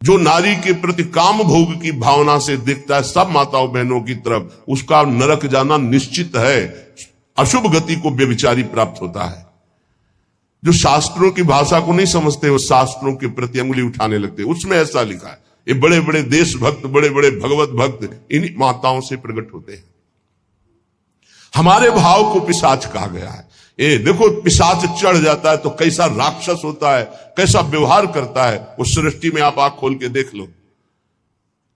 जो नारी के प्रति काम भोग की भावना से दिखता है सब माताओं बहनों की तरफ, उसका नरक जाना निश्चित है। अशुभ गति को व्यभिचारी प्राप्त होता है। जो शास्त्रों की भाषा को नहीं समझते वो शास्त्रों के प्रति अंगुली उठाने लगते, उसमें ऐसा लिखा है। ये बड़े बड़े देशभक्त, बड़े बड़े भगवत भक्त इन माताओं से प्रकट होते हैं। हमारे भाव को पिशाच कहा गया है। ये देखो, पिशाच चढ़ जाता है तो कैसा राक्षस होता है, कैसा व्यवहार करता है। उस सृष्टि में आप आंख खोल के देख लो,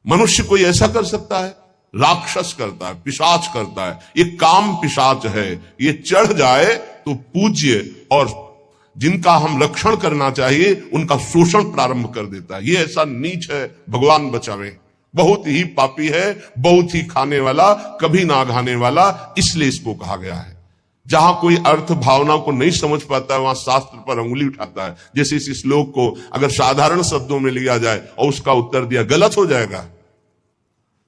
मनुष्य कोई ऐसा कर सकता है? राक्षस करता है, पिशाच करता है। ये काम पिशाच है। ये चढ़ जाए तो पूज्य और जिनका हम रक्षण करना चाहिए उनका शोषण प्रारंभ कर देता है। ये ऐसा नीच है, भगवान बचावे। बहुत ही पापी है, बहुत ही खाने वाला, कभी ना घाने वाला, इसलिए इसको कहा गया है। जहां कोई अर्थ भावना को नहीं समझ पाता है वहां शास्त्र पर अंगुली उठाता है। जैसे इस श्लोक को अगर साधारण शब्दों में लिया जाए और उसका उत्तर दिया, गलत हो जाएगा।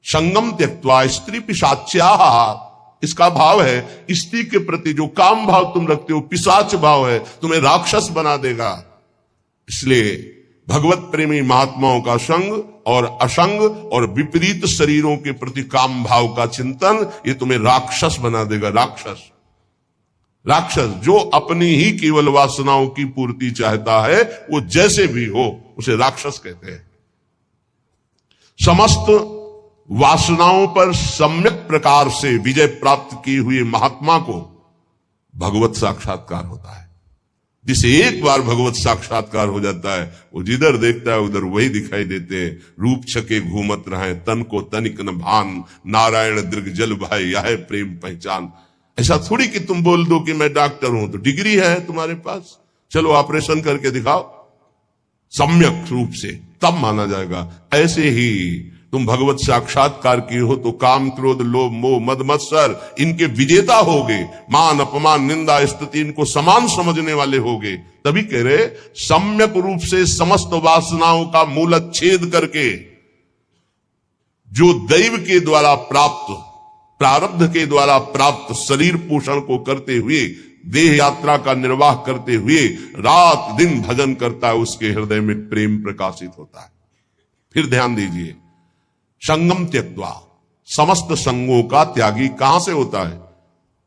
संगम त्यक्त्वा स्त्री पिशाच्याः, इसका भाव है स्त्री के प्रति जो काम भाव तुम रखते हो पिशाच भाव है, तुम्हें राक्षस बना देगा। इसलिए भगवत प्रेमी महात्माओं का संग और असंग और विपरीत शरीरों के प्रति काम भाव का चिंतन ये तुम्हें राक्षस बना देगा। राक्षस राक्षस जो अपनी ही केवल वासनाओं की पूर्ति चाहता है, वो जैसे भी हो उसे राक्षस कहते हैं। समस्त वासनाओं पर सम्यक प्रकार से विजय प्राप्त किए हुए महात्मा को भगवत साक्षात्कार होता है। जिसे एक बार भगवत साक्षात्कार हो जाता है वो जिधर देखता है उधर वही दिखाई देते हैं। रूप छके घूमत रहे, तन को तनिक न भान, नारायण दीर्घ जल भाई यह प्रेम पहचान। ऐसा थोड़ी कि तुम बोल दो कि मैं डॉक्टर हूं तो डिग्री है तुम्हारे पास, चलो ऑपरेशन करके दिखाओ, सम्यक रूप से तब माना जाएगा। ऐसे ही तुम भगवत साक्षात्कार की हो तो काम क्रोध लोभ मोह मद मत्सर इनके विजेता होगे। मान अपमान निंदा स्तुति इनको समान समझने वाले होगे। तभी कह रहे सम्यक रूप से समस्त वासनाओं का मूलच्छेद करके जो दैव के द्वारा प्राप्त, प्रारब्ध के द्वारा प्राप्त शरीर पोषण को करते हुए, देह यात्रा का निर्वाह करते हुए रात दिन भजन करता है, उसके हृदय में प्रेम प्रकाशित होता है। फिर ध्यान दीजिए, संगम त्यक्त्वा, समस्त संगों का त्यागी कहां से होता है?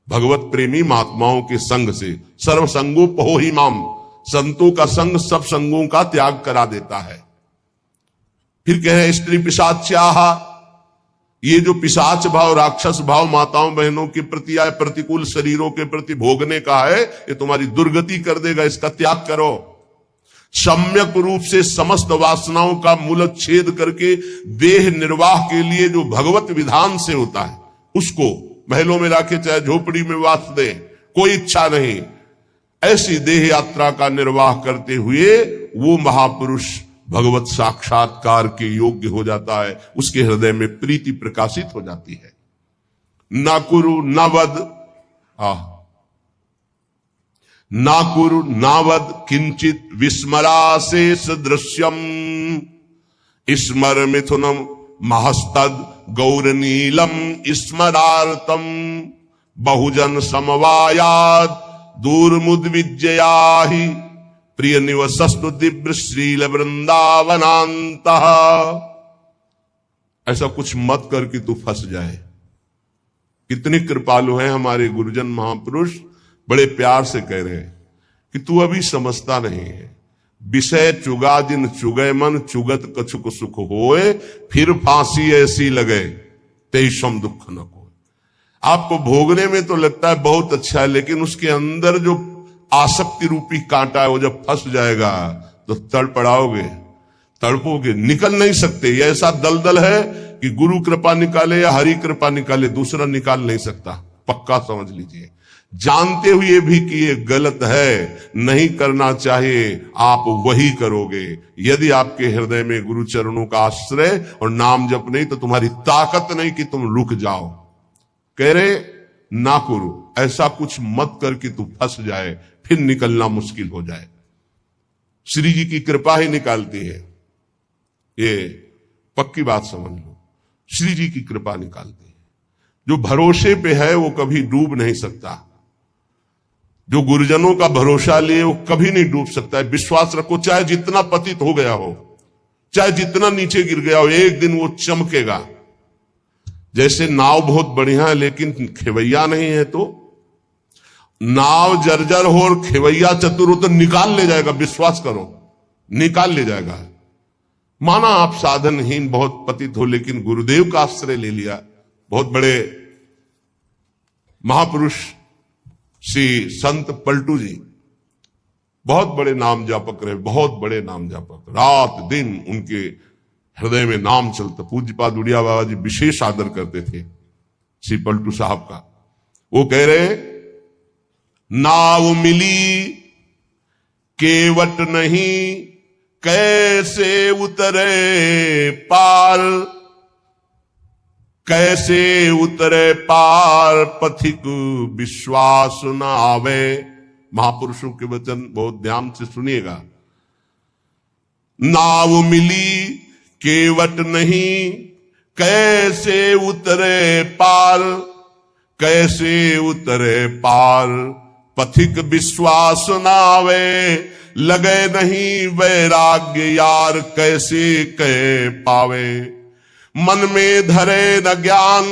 भगवत प्रेमी महात्माओं के संग से। सर्व संगोपहो ही माम, संतों का संग सब संगों का त्याग करा देता है। फिर कह रहे स्त्री पिशाच्याः, ये जो पिशाच भाव राक्षस भाव माताओं बहनों के प्रति या प्रतिकूल शरीरों के प्रति भोगने का है, ये तुम्हारी दुर्गति कर देगा, इसका त्याग करो। सम्यक रूप से समस्त वासनाओं का मूलच्छेद करके देह निर्वाह के लिए जो भगवत विधान से होता है उसको महलों में रखे चाहे झोपड़ी में वास दे, कोई इच्छा नहीं, ऐसी देह यात्रा का निर्वाह करते हुए वो महापुरुष भगवत साक्षात्कार के योग्य हो जाता है। उसके हृदय में प्रीति प्रकाशित हो जाती है। ना कुरु ना वद, ना कुरु नावद किंचित विस्मराशेष दृश्यम, स्मर मिथुनम महस्तद गौरनीलम स्मरार्तम, बहुजन समवायाद दूरमुद्विजया ही प्रिय निवसस्तु दिव्य श्रील वृंदावनांत। ऐसा कुछ मत करके तू फंस जाए। कितने कृपालु हैं हमारे गुरुजन महापुरुष, बड़े प्यार से कह रहे हैं कि तू अभी समझता नहीं है। विषय चुगा जिन चुगय मन, चुगत कछुक सुख होए, फिर फांसी ऐसी लगे तेईसम दुख न को। आपको भोगने में तो लगता है बहुत अच्छा है, लेकिन उसके अंदर जो आसक्ति रूपी कांटा है वो जब फंस जाएगा तो तड़पड़ाओगे, तड़पोगे, निकल नहीं सकते। ये ऐसा दलदल है कि गुरु कृपा निकाले या हरि कृपा निकाले, दूसरा निकाल नहीं सकता। पक्का समझ लीजिए। जानते हुए भी कि ये गलत है, नहीं करना चाहिए, आप वही करोगे। यदि आपके हृदय में गुरु चरणों का आश्रय और नाम जप नहीं तो तुम्हारी ताकत नहीं कि तुम रुक जाओ। कह रहे ना करो, ऐसा कुछ मत करके तू फंस जाए, फिर निकलना मुश्किल हो जाए। श्री जी की कृपा ही निकालती है, ये पक्की बात समझ लो। श्री जी की कृपा निकालती है। जो भरोसे पे है वो कभी डूब नहीं सकता। जो गुरुजनों का भरोसा लिए वो कभी नहीं डूब सकता है। विश्वास रखो, चाहे जितना पतित हो गया हो, चाहे जितना नीचे गिर गया हो, एक दिन वो चमकेगा। जैसे नाव बहुत बढ़िया है लेकिन खेवैया नहीं है, तो नाव जर्जर हो और खेवैया चतुर हो तो निकाल ले जाएगा, विश्वास करो, निकाल ले जाएगा। माना आप साधनहीन बहुत पतित हो, लेकिन गुरुदेव का आश्रय ले लिया। बहुत बड़े महापुरुष श्री संत पलटू जी बहुत बड़े नाम जापक रहे, बहुत बड़े नाम जापक, रात दिन उनके हृदय में नाम चलता। पूज्यपाद उड़िया बाबा जी विशेष आदर करते थे श्री पलटू साहब का। वो कह रहे, नाव मिली केवट नहीं, कैसे उतरे पार, कैसे उतरे पार, पथिक विश्वास न आवे। महापुरुषों के वचन बहुत ध्यान से सुनिएगा। नाव मिली केवट नहीं, कैसे उतरे पार, कैसे उतरे पार, पथिक विश्वास न आवे। लगे नहीं वैराग्य यार, कैसे कह पावे। मन में धरे न ज्ञान,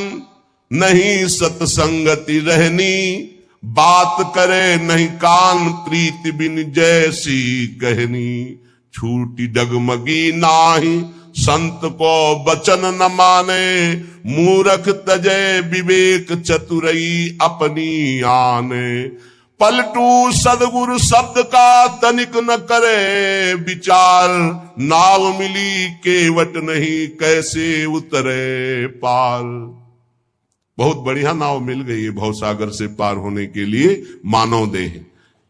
नहीं सत्संगति रहनी, बात करे नहीं कान, प्रीति बिन जैसी कहनी। छूटी डगमगी नाही, संत को बचन न माने, मूरख तजे विवेक चतुरई अपनी आने। पलटू सदगुरु शब्द का तनिक न करे विचार, नाव मिली केवट नहीं, कैसे उतरे पार। बहुत बढ़िया नाव मिल गई है भवसागर से पार होने के लिए मानव देह,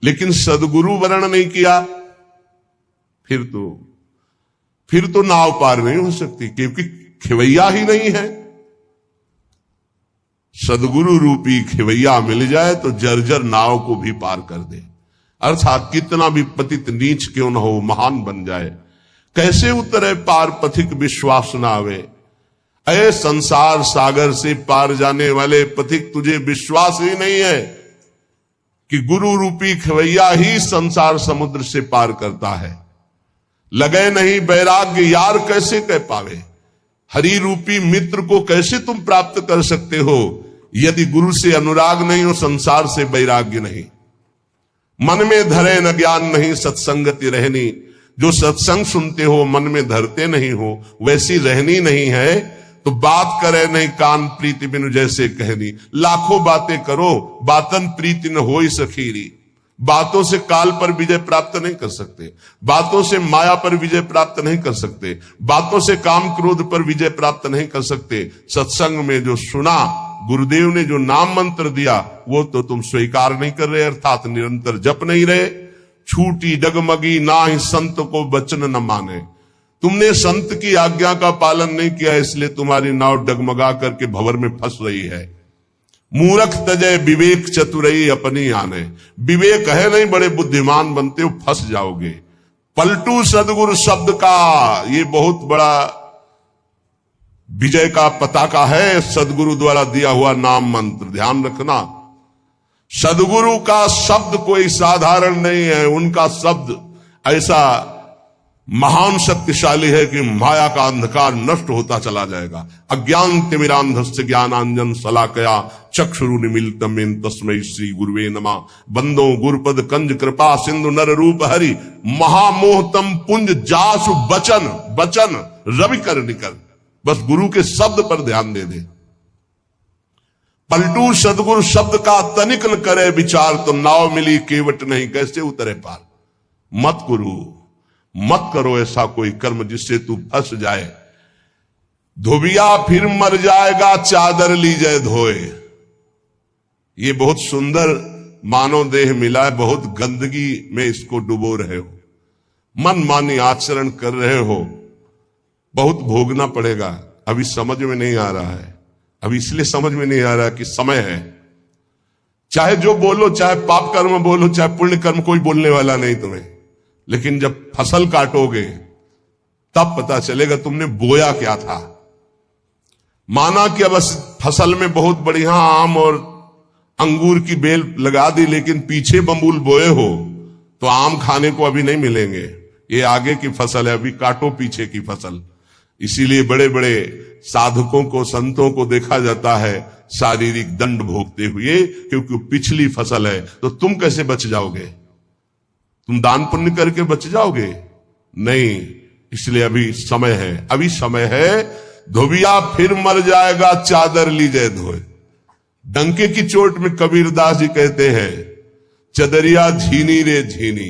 लेकिन सदगुरु वर्ण नहीं किया, फिर तो नाव पार नहीं हो सकती, क्योंकि खेवैया ही नहीं है। सदगुरु रूपी खेवैया मिल जाए तो जर्जर नाव को भी पार कर दे, अर्थात कितना भी पतित नीच क्यों न हो, महान बन जाए। कैसे उतरे पार, पथिक विश्वास न आवे। अरे संसार सागर से पार जाने वाले पथिक, तुझे विश्वास ही नहीं है कि गुरु रूपी खेवैया ही संसार समुद्र से पार करता है। लगे नहीं वैराग्य यार, कैसे कह पावे। हरि रूपी मित्र को कैसे तुम प्राप्त कर सकते हो, यदि गुरु से अनुराग नहीं हो, संसार से वैराग्य नहीं। मन में धरे न ज्ञान नहीं, सत्संगति रहनी। जो सत्संग सुनते हो मन में धरते नहीं हो, वैसी रहनी नहीं है, तो बात करे नहीं कान, प्रीति बिनु जैसे कहनी। लाखों बातें करो, बातन प्रीति न होई सखीरी। बातों से काल पर विजय प्राप्त नहीं कर सकते, बातों से माया पर विजय प्राप्त नहीं कर सकते, बातों से काम क्रोध पर विजय प्राप्त नहीं कर सकते। सत्संग में जो सुना, गुरुदेव ने जो नाम मंत्र दिया, वो तो तुम स्वीकार नहीं कर रहे, अर्थात निरंतर जप नहीं रहे। छूटी डगमगी ना ही संत को वचन न माने। तुमने संत की आज्ञा का पालन नहीं किया, इसलिए तुम्हारी नाव डगमगा करके भंवर में फंस रही है। मूरख तजय विवेक चतुरई अपनी आने। विवेक है नहीं, बड़े बुद्धिमान बनते हो, फंस जाओगे। पलटू सदगुरु शब्द का ये बहुत बड़ा विजय का पताका है, सदगुरु द्वारा दिया हुआ नाम मंत्र। ध्यान रखना, सदगुरु का शब्द कोई साधारण नहीं है। उनका शब्द ऐसा महान शक्तिशाली है कि माया का अंधकार नष्ट होता चला जाएगा। अज्ञान तिमिरांधस्य ज्ञानांजन शलाकया चक्षुरुन्मीलितं येन तस्मै श्री गुरुवे नमः। बंदो गुरुपद कंज कृपा सिंधु नर रूप हरि, महामोहतम पुंज जासु बचन बचन रवि कर निकल। बस गुरु के शब्द पर ध्यान दे दे। पलटू सदगुरु शब्द का तनिक न करे विचार, तो नाव मिली केवट नहीं, कैसे उतरे पार। मत करो ऐसा कोई कर्म जिससे तू फंस जाए। धोबिया फिर मर जाएगा, चादर लीजिए धोए। ये बहुत सुंदर मानव देह मिला है, बहुत गंदगी में इसको डुबो रहे हो, मन मानी आचरण कर रहे हो, बहुत भोगना पड़ेगा। अभी समझ में नहीं आ रहा है, अभी इसलिए समझ में नहीं आ रहा कि समय है। चाहे जो बोलो, चाहे पाप कर्म बोलो, चाहे पुण्य कर्म, कोई बोलने वाला नहीं तुम्हें, लेकिन जब फसल काटोगे तब पता चलेगा तुमने बोया क्या था। माना कि अब फसल में बहुत बढ़िया आम और अंगूर की बेल लगा दी, लेकिन पीछे बम्बूल बोए हो तो आम खाने को अभी नहीं मिलेंगे, ये आगे की फसल है, अभी काटो पीछे की फसल। इसीलिए बड़े बड़े साधकों को, संतों को देखा जाता है शारीरिक दंड भोगते हुए, क्योंकि पिछली फसल है। तो तुम कैसे बच जाओगे? तुम दान पुण्य करके बच जाओगे? नहीं। इसलिए अभी समय है, अभी समय है। धोबिया फिर मर जाएगा, चादर लीजिए धोए। डंके की चोट में कबीरदास जी कहते हैं, चदरिया झीनी रे झीनी,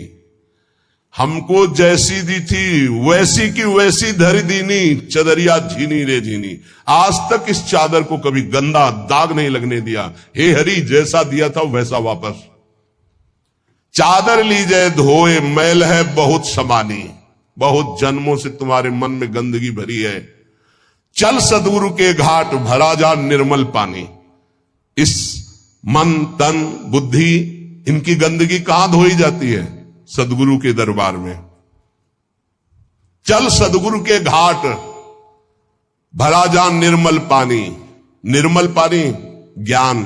हमको जैसी दी थी वैसी की वैसी धर दीनी, चदरिया झीनी रे झीनी। आज तक इस चादर को कभी गंदा दाग नहीं लगने दिया। हे हरि, जैसा दिया था वैसा वापस। चादर लीजिए धोए, मैल है बहुत समानी, बहुत जन्मों से तुम्हारे मन में गंदगी भरी है। चल सदगुरु के घाट, भरा जा निर्मल पानी। इस मन, तन, बुद्धि, इनकी गंदगी कहां धोई जाती है? सदगुरु के दरबार में। चल सदगुरु के घाट, भरा जा निर्मल पानी। निर्मल पानी ज्ञान।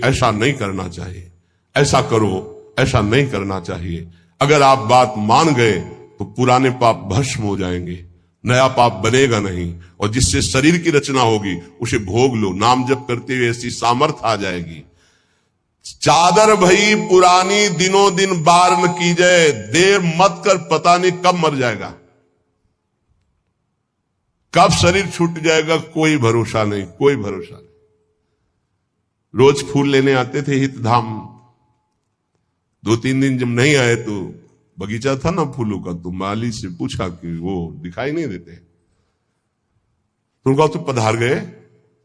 ऐसा नहीं करना चाहिए, ऐसा करो, ऐसा नहीं करना चाहिए। अगर आप बात मान गए तो पुराने पाप भस्म हो जाएंगे, नया पाप बनेगा नहीं। और जिससे शरीर की रचना होगी उसे भोग लो। नाम जप करते हुए ऐसी सामर्थ्य आ जाएगी। चादर भई पुरानी, दिनों दिन बार न की जाए। देर मत कर, पता नहीं कब मर जाएगा, कब शरीर छूट जाएगा, कोई भरोसा नहीं, कोई भरोसा नहीं। रोज फूल लेने आते थे हितधाम। 2-3 दिन जब नहीं आए तो बगीचा था ना फूलों का, तो माली से पूछा कि वो दिखाई नहीं देते। तो उनका तो पधार गए।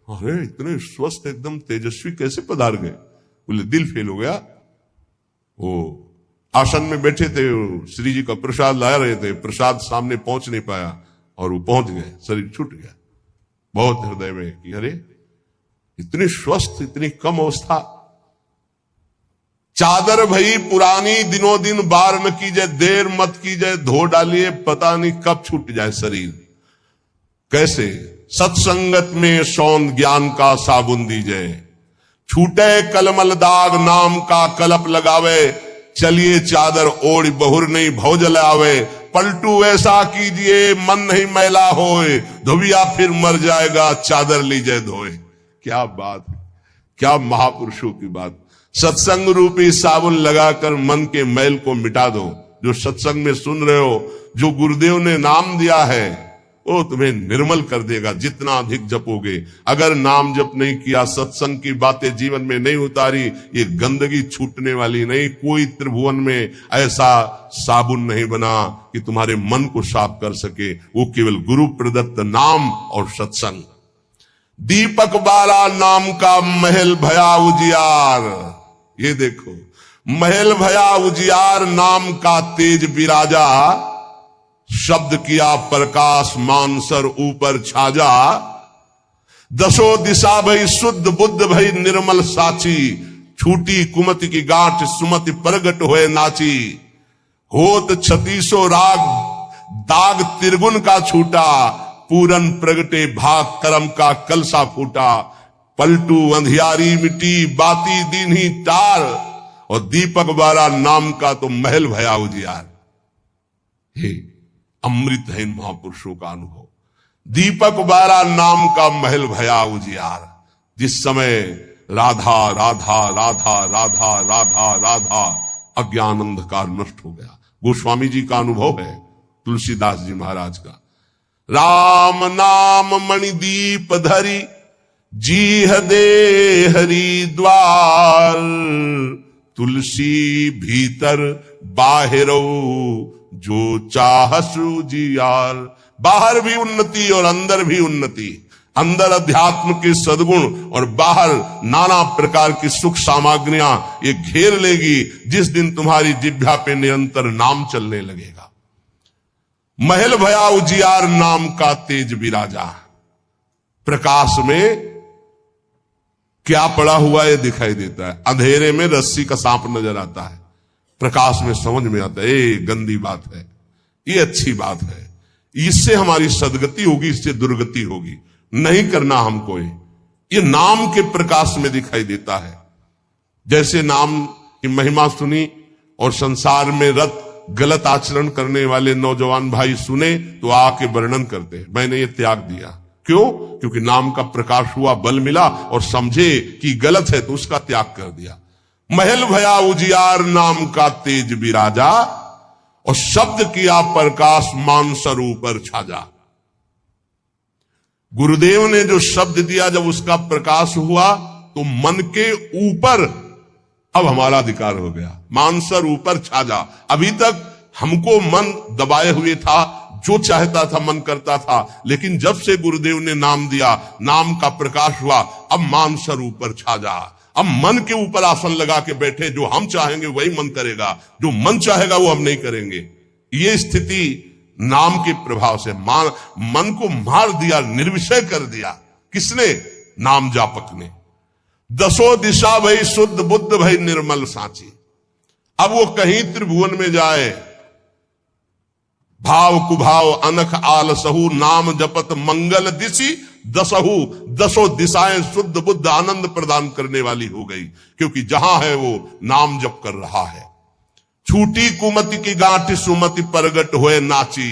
अरे इतने स्वस्थ एकदम तेजस्वी कैसे पधार गए? बोले दिल फेल हो गया। वो आसन में बैठे थे, श्री जी का प्रसाद ला रहे थे, प्रसाद सामने पहुंच नहीं पाया और वो पहुंच गए, शरीर छूट गया। बहुत हृदय में कि अरे इतनी स्वस्थ, इतनी कम अवस्था। चादर भई पुरानी, दिनों दिन बार न कीजिए, देर मत कीजिए, धो डालिए, पता नहीं कब छूट जाए शरीर। कैसे? सत्संगत में सौंद ज्ञान का साबुन दीजिए, छूटे कलमल दाग नाम का कलप लगावे। चलिए चादर ओढ़ बहुर नहीं भव जलावे। पलटू ऐसा कीजिए मन नहीं मैला होए, धोबिया फिर मर जाएगा, चादर लीजिए धोए। क्या बात है, क्या महापुरुषों की बात। सत्संग रूपी साबुन लगाकर मन के मैल को मिटा दो। जो सत्संग में सुन रहे हो, जो गुरुदेव ने नाम दिया है, वो तुम्हें निर्मल कर देगा जितना अधिक जपोगे। अगर नाम जप नहीं किया, सत्संग की बातें जीवन में नहीं उतारी, ये गंदगी छूटने वाली नहीं। कोई त्रिभुवन में ऐसा साबुन नहीं बना कि तुम्हारे मन को साफ कर सके। वो केवल गुरु प्रदत्त नाम और सत्संग। दीपक बाला नाम का महल भया उजियार। ये देखो, महल भया उजियार, नाम का तेज विराजा। शब्द किया प्रकाश, मानसर ऊपर छाजा। दसों दिशा भई शुद्ध, बुद्ध भई निर्मल साची। छूटी कुमति की गांठ, सुमति प्रगट होए नाची। होत 36 राग, दाग त्रिगुण का छूटा। पूरन प्रगटे भाग, कर्म का कलसा फूटा। पलटू अंधियारी मिटी, बाती दीन्ही टार। और दीपक बारा नाम का तो महल भया उजियार। हे अमृत है इन महापुरुषों का अनुभव। दीपक बारा नाम का महल भया उजियार। जिस समय राधा राधा राधा राधा राधा राधा, अज्ञान अंधकार नष्ट हो गया। गोस्वामी जी का अनुभव है, तुलसीदास जी महाराज का। राम नाम मणिदीप धरी, जीह दे हरिद्वार। तुलसी भीतर बाहिरो, जो चाहसु जियार। बाहर भी उन्नति और अंदर भी उन्नति। अंदर अध्यात्म के सद्गुण और बाहर नाना प्रकार की सुख सामग्रियां ये घेर लेगी जिस दिन तुम्हारी जिह्वा पे निरंतर नाम चलने लगेगा। महल भया उजियार, नाम का तेज विराजा। प्रकाश में क्या पड़ा हुआ है दिखाई देता है। अंधेरे में रस्सी का सांप नजर आता है, प्रकाश में समझ में आता है ये गंदी बात है, ये अच्छी बात है। इससे हमारी सदगति होगी, इससे दुर्गति होगी। नहीं करना हमको। ये नाम के प्रकाश में दिखाई देता है। जैसे नाम की महिमा सुनी और संसार में रत गलत आचरण करने वाले नौजवान भाई सुने तो आके वर्णन करते, मैंने ये त्याग दिया। क्यों? क्योंकि नाम का प्रकाश हुआ, बल मिला और समझे कि गलत है तो उसका त्याग कर दिया। महल भया उजियार नाम का तेज विराजा, और शब्द किया प्रकाश मानसर ऊपर छाजा। गुरुदेव ने जो शब्द दिया, जब उसका प्रकाश हुआ तो मन के ऊपर अब हमारा अधिकार हो गया, मानसर ऊपर छाजा। अभी तक हमको मन दबाए हुए था, जो चाहता था मन करता था, लेकिन जब से गुरुदेव ने नाम दिया, नाम का प्रकाश हुआ, अब मानसर ऊपर छाजा। अब मन के ऊपर आसन लगा के बैठे, जो हम चाहेंगे वही मन करेगा, जो मन चाहेगा वो हम नहीं करेंगे। ये स्थिति नाम के प्रभाव से मन को मार दिया, निर्विषय कर दिया। किसने? नाम जापक ने। दसों दिशा भई शुद्ध बुद्ध भई निर्मल सांची। अब वो कहीं त्रिभुवन में जाए, भाव कुभाव अनख आलसहु, नाम जपत मंगल दिशि दसहु। दसों दिशाएं शुद्ध बुद्ध आनंद प्रदान करने वाली हो गई, क्योंकि जहां है वो नाम जप कर रहा है। छूटी कुमति की गांठ सुमति प्रगट होए नाची।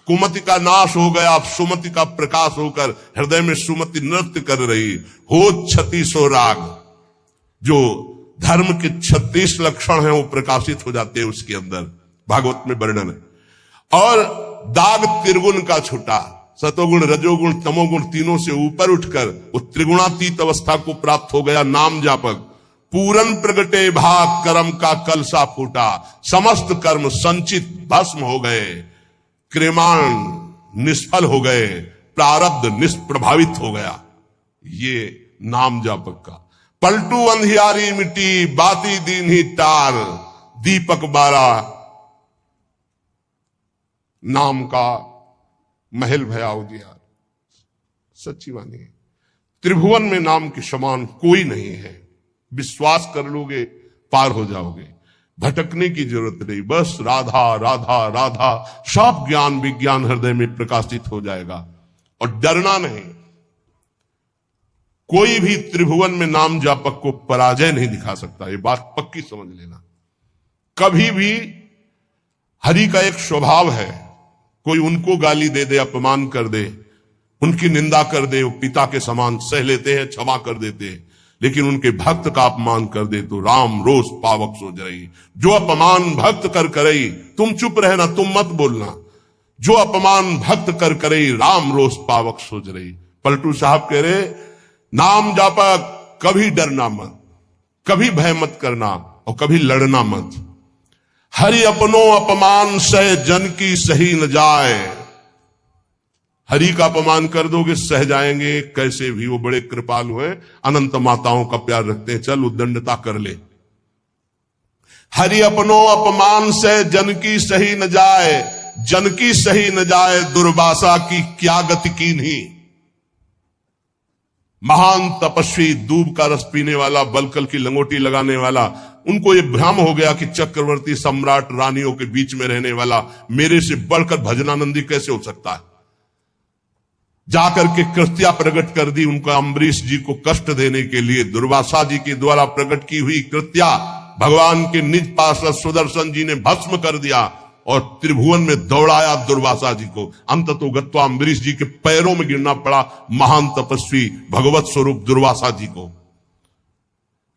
कुमति का नाश हो गया, अब सुमति का प्रकाश होकर हृदय में सुमति नृत्य कर रही। हो 36 राग, जो धर्म के 36 लक्षण हैं वो प्रकाशित हो जाते हैं उसके अंदर, भागवत में वर्णन है। और दाग त्रिगुण का छुटा, सतोगुण रजोगुण तमोगुण तीनों से ऊपर उठकर वो त्रिगुणातीत अवस्था को प्राप्त हो गया नाम जापक। पूरन प्रगटे भाग कर्म का कलसा फूटा, समस्त कर्म संचित भस्म हो गए, क्रियमाण निष्फल हो गए, प्रारब्ध निष्प्रभावित हो गया। ये नाम जापक का। पलटू अंधियारी मिट्टी बाती दीन ही तार, दीपक बारा नाम का महल भया उजियार। सच्ची वाणी है, त्रिभुवन में नाम के समान कोई नहीं है। विश्वास कर लोगे पार हो जाओगे, भटकने की जरूरत नहीं। बस राधा राधा राधा, सब ज्ञान विज्ञान हृदय में प्रकाशित हो जाएगा। और डरना नहीं, कोई भी त्रिभुवन में नाम जापक को पराजय नहीं दिखा सकता, ये बात पक्की समझ लेना। कभी भी हरि का एक स्वभाव है, कोई उनको गाली दे दे, अपमान कर दे, उनकी निंदा कर दे, वो पिता के समान सह लेते हैं, क्षमा कर देते हैं। लेकिन उनके भक्त का अपमान कर दे तो राम रोष पावक सो जरई। जो अपमान भक्त कर करई, तुम चुप रहना, तुम मत बोलना। जो अपमान भक्त कर करई, राम रोष पावक सो जरई। पलटू साहब कह रहे, नाम जापक कभी डरना मत, कभी भय मत करना और कभी लड़ना मत। हरि अपनो अपमान सह जन की सही न जाए। हरि का अपमान कर दोगे सह जाएंगे, कैसे भी, वो बड़े कृपालु हैं, अनंत माताओं का प्यार रखते हैं, चल उद्दंडता कर ले। हरि अपनो अपमान से जन की सही न जाए, जन की सही न जाए, दुर्वासा की क्या गति की नहीं। महान तपस्वी, दूब का रस पीने वाला, बलकल की लंगोटी लगाने वाला, उनको ये भ्रम हो गया कि चक्रवर्ती सम्राट रानियों के बीच में रहने वाला मेरे से बढ़कर भजनानंदी कैसे हो सकता है। जाकर के कृत्या प्रकट कर दी उनका, अम्बरीश जी को कष्ट देने के लिए दुर्वासा जी के द्वारा प्रकट की हुई कृत्या भगवान के निज पार्षद सुदर्शन जी ने भस्म कर दिया और त्रिभुवन में दौड़ाया दुर्वासा जी को। अंततो गत्वा अम्बरीश जी के पैरों में गिरना पड़ा महान तपस्वी भगवत स्वरूप दुर्वासा जी को।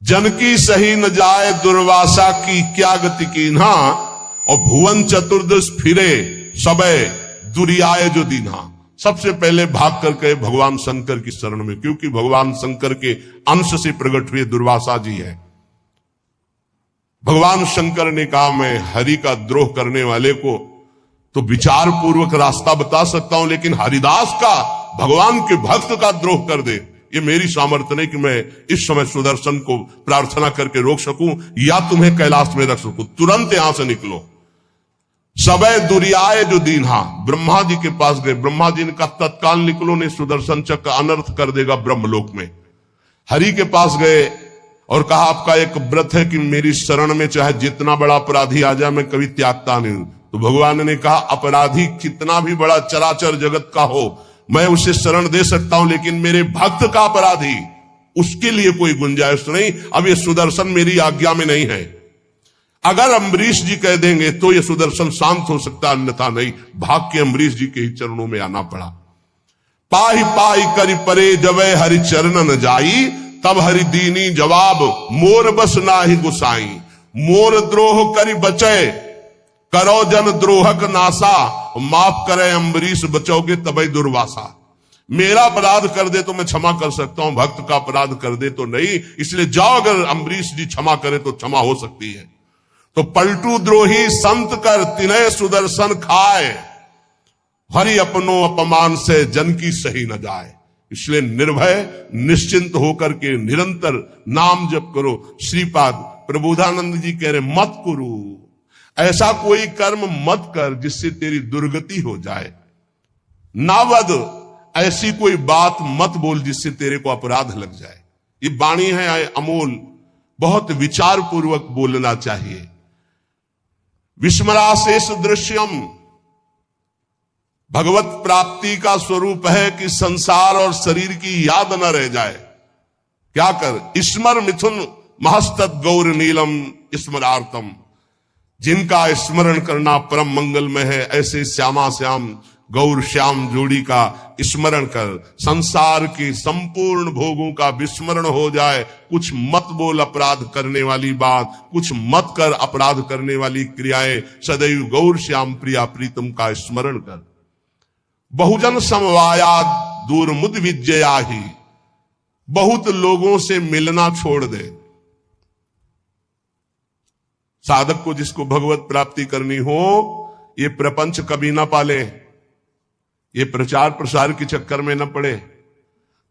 जन की सही न जाए दुर्वासा की क्या गति की ना, और भुवन चतुर्दश फिरे सबे दुरियाए जो दीना। सबसे पहले भाग करके भगवान शंकर की शरण में, क्योंकि भगवान शंकर के अंश से प्रकट हुए दुर्वासा जी है। भगवान शंकर ने कहा, मैं हरि का द्रोह करने वाले को तो विचार पूर्वक रास्ता बता सकता हूं, लेकिन हरिदास का, भगवान के भक्त का द्रोह कर दे, ये मेरी सामर्थ्य नहीं कि मैं इस समय सुदर्शन को प्रार्थना करके रोक सकूं या तुम्हें कैलाश में रख सकूं। तुरंत यहां से निकलो। सबे दुरियाए जो दीन्हा, ब्रह्मा जी के पास गए। ब्रह्मा जी ने कहा तत्काल निकलो, नहीं सुदर्शन चक्र अनर्थ कर देगा ब्रह्मलोक में। हरि के पास गए और कहा आपका एक व्रत है कि मेरी शरण में चाहे जितना बड़ा अपराधी आ जाए मैं कभी त्यागता नहीं हूं। तो भगवान ने कहा अपराधी कितना भी बड़ा चराचर जगत का हो मैं उसे शरण दे सकता हूं, लेकिन मेरे भक्त का अपराधी, उसके लिए कोई गुंजाइश नहीं। अब ये सुदर्शन मेरी आज्ञा में नहीं है। अगर अम्बरीश जी कह देंगे तो ये सुदर्शन शांत हो सकता, अन्यथा नहीं। भाग के अम्बरीश जी के ही चरणों में आना पड़ा। पाही पाही करि परे जबै हरि चरणन जाई, तब हरि दीनी जवाब मोर बस नाही गुसाई। मोर द्रोह करि बचे करो जन द्रोहक नासा, माफ करे अम्बरीश बचोगे तबै दुर्वासा। मेरा अपराध कर दे तो मैं क्षमा कर सकता हूं, भक्त का अपराध कर दे तो नहीं। इसलिए जाओ, अगर अम्बरीश जी क्षमा करे तो क्षमा हो सकती है। तो पलटू द्रोही संत कर तिन्हे सुदर्शन खाए, हरि अपनो अपमान से जन की सही न जाए। इसलिए निर्भय निश्चिंत होकर के निरंतर नाम जप करो। श्रीपाद प्रबोधानंद जी कह रहे मत करो, ऐसा कोई कर्म मत कर जिससे तेरी दुर्गति हो जाए। नावद, ऐसी कोई बात मत बोल जिससे तेरे को अपराध लग जाए। ये वाणी है अमोल, बहुत विचार पूर्वक बोलना चाहिए। विस्मराशेष दृश्यम, भगवत प्राप्ति का स्वरूप है कि संसार और शरीर की याद न रह जाए। क्या कर? स्मर मिथुन महस्तत् गौर नीलम स्मरार्थम, जिनका स्मरण करना परम मंगलमय है, ऐसे श्यामा श्याम गौर श्याम जोड़ी का स्मरण कर। संसार की संपूर्ण भोगों का विस्मरण हो जाए। कुछ मत बोल अपराध करने वाली बात, कुछ मत कर अपराध करने वाली क्रियाएं। सदैव गौर श्याम प्रिया प्रीतम का स्मरण कर। बहुजन समवाया दूर मुद विजया ही, बहुत लोगों से मिलना छोड़ दे। साधक को जिसको भगवत प्राप्ति करनी हो, ये प्रपंच कभी ना पाले, ये प्रचार प्रसार के चक्कर में न पड़े,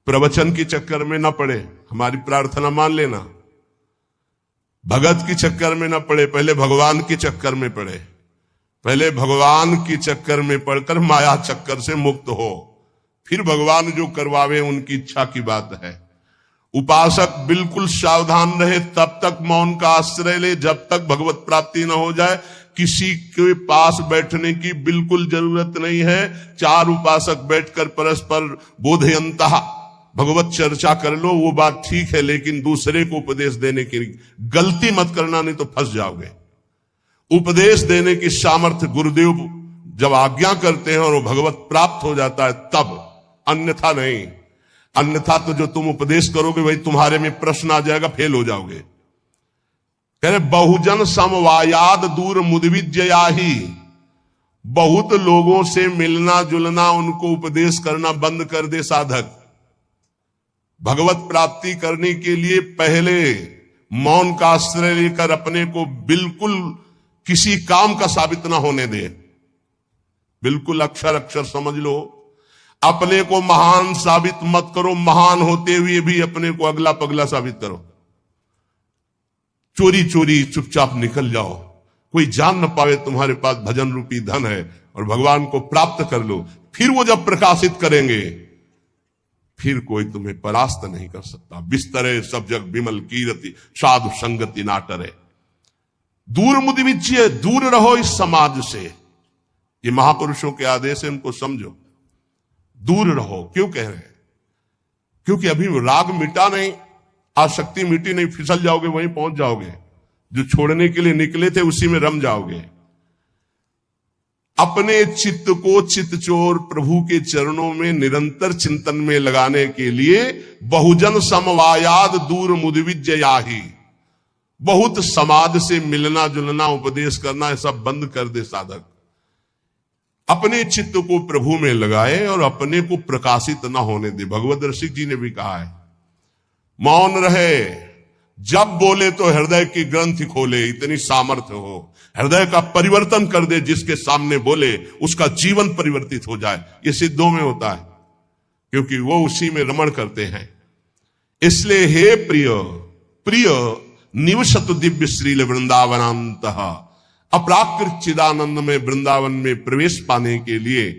प्रवचन के चक्कर में न पड़े। हमारी प्रार्थना मान लेना, भगत के चक्कर में न पड़े, पहले भगवान के चक्कर में पड़े। पहले भगवान के चक्कर में पड़कर माया चक्कर से मुक्त हो, फिर भगवान जो करवावे उनकी इच्छा की बात है। उपासक बिल्कुल सावधान रहे, तब तक मौन का आश्रय ले जब तक भगवत प्राप्ति न हो जाए। किसी के पास बैठने की बिल्कुल जरूरत नहीं है। चार उपासक बैठकर परस्पर बोधयंतः भगवत चर्चा कर लो, वो बात ठीक है, लेकिन दूसरे को उपदेश देने की गलती मत करना, नहीं तो फंस जाओगे। उपदेश देने की सामर्थ्य गुरुदेव जब आज्ञा करते हैं और वो भगवत प्राप्त हो जाता है तब, अन्यथा नहीं। अन्यथा तो जो तुम उपदेश करोगे वही तुम्हारे में प्रश्न आ जाएगा, फेल हो जाओगे। कह रहे बहुजन समवायाद दूर मुदविजया ही, बहुत लोगों से मिलना जुलना, उनको उपदेश करना बंद कर दे साधक। भगवत प्राप्ति करने के लिए पहले मौन का आश्रय लेकर अपने को बिल्कुल किसी काम का साबित ना होने दे। बिल्कुल अक्षर अक्षर समझ लो। अपने को महान साबित मत करो, महान होते हुए भी अपने को अगला पगला साबित करो। चोरी चोरी चुपचाप निकल जाओ, कोई जान न पावे तुम्हारे पास भजन रूपी धन है, और भगवान को प्राप्त कर लो। फिर वो जब प्रकाशित करेंगे, फिर कोई तुम्हें परास्त नहीं कर सकता। बिस्तरे सब जग विमल कीरति, साधु संगति नाटरे। दूर मुदिविच्य, दूर रहो इस समाज से। ये महापुरुषों के आदेश है, उनको समझो। दूर रहो। क्यों कह रहे हैं? क्योंकि अभी राग मिटा नहीं, आसक्ति मिटी नहीं, फिसल जाओगे, वहीं पहुंच जाओगे। जो छोड़ने के लिए निकले थे उसी में रम जाओगे। अपने चित्त को चित्तचोर प्रभु के चरणों में निरंतर चिंतन में लगाने के लिए बहुजन समवायाद दूर मुदविजया ही, बहुत समाज से मिलना जुलना उपदेश करना है सब बंद कर दे साधक। अपने चित्त को प्रभु में लगाए और अपने को प्रकाशित ना होने दे। भगवत रसिक जी ने भी कहा है, मौन रहे, जब बोले तो हृदय की ग्रंथि खोले, इतनी सामर्थ्य हो। हृदय का परिवर्तन कर दे, जिसके सामने बोले उसका जीवन परिवर्तित हो जाए। ये सिद्धों में होता है, क्योंकि वो उसी में रमण करते हैं। इसलिए हे प्रिय प्रिय निवसतु दिव्य श्रील वृंदावनांत, अपराकृत चिदानंद में वृंदावन में प्रवेश पाने के लिए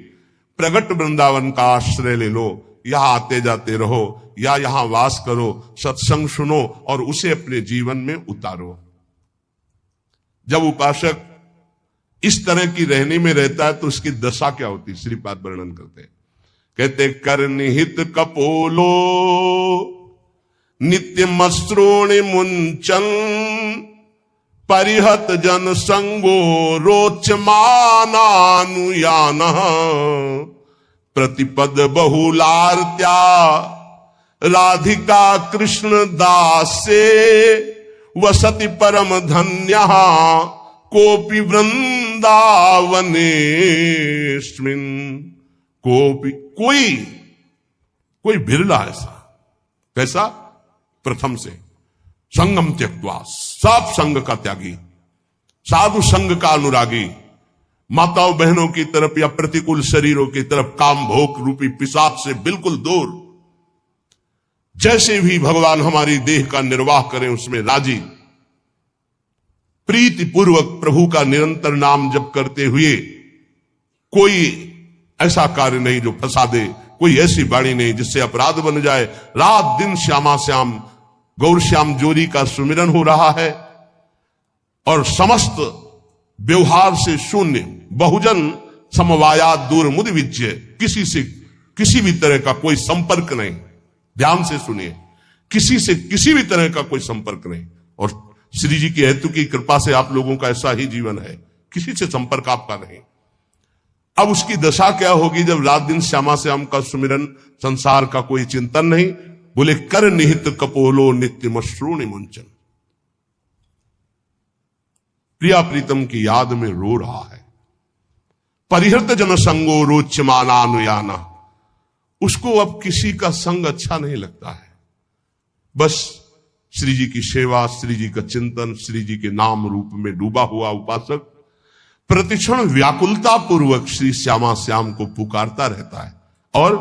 प्रगट वृंदावन का आश्रय ले लो। यहां आते जाते रहो या यहां वास करो, सत्संग सुनो और उसे अपने जीवन में उतारो। जब उपासक इस तरह की रहने में रहता है तो उसकी दशा क्या होती है, श्रीपाद वर्णन करते हैं। कहते कर निहित कपोलो नित्य मस्त्रोण मुंचन परिहत जन संगो रोचमानानुयान प्रतिपद बहुलार्त्या राधिका कृष्ण दासे वसति परम धन्य कोपि वृंदावनेस्मिन् कोपि कोई बिरला ऐसा। कैसा? प्रथम से संगम त्यक्त्वा, सब संग का त्यागी, साधु संग का अनुरागी, माताओं बहनों की तरफ या प्रतिकूल शरीरों की तरफ काम भोग रूपी पिशाच से बिल्कुल दूर, जैसे भी भगवान हमारी देह का निर्वाह करें उसमें राजी, प्रीति पूर्वक प्रभु का निरंतर नाम जप करते हुए, कोई ऐसा कार्य नहीं जो फंसा दे, कोई ऐसी वाणी नहीं जिससे अपराध बन जाए। रात दिन श्यामा श्याम गौर श्याम जोरी का सुमिरन हो रहा है और समस्त व्यवहार से शून्य, बहुजन समवाया दूर मुद विज्य, किसी से किसी भी तरह का कोई संपर्क नहीं। ध्यान से सुनिए, किसी से किसी भी तरह का कोई संपर्क नहीं। और श्री जी की हेतु की कृपा से आप लोगों का ऐसा ही जीवन है, किसी से संपर्क आपका नहीं। अब उसकी दशा क्या होगी जब रात दिन श्यामा श्याम का सुमिरन, संसार का कोई चिंतन नहीं। बोले कर निहित कपोलो नित्य मश्रूण मुंचन, प्रिया प्रीतम की याद में रो रहा है। परिहृत जन संगो रोचमानानुयाना, उसको अब किसी का संग अच्छा नहीं लगता है। बस श्री जी की सेवा, श्री जी का चिंतन, श्री जी के नाम रूप में डूबा हुआ उपासक प्रतिक्षण व्याकुलता पूर्वक श्री श्यामा श्याम को पुकारता रहता है। और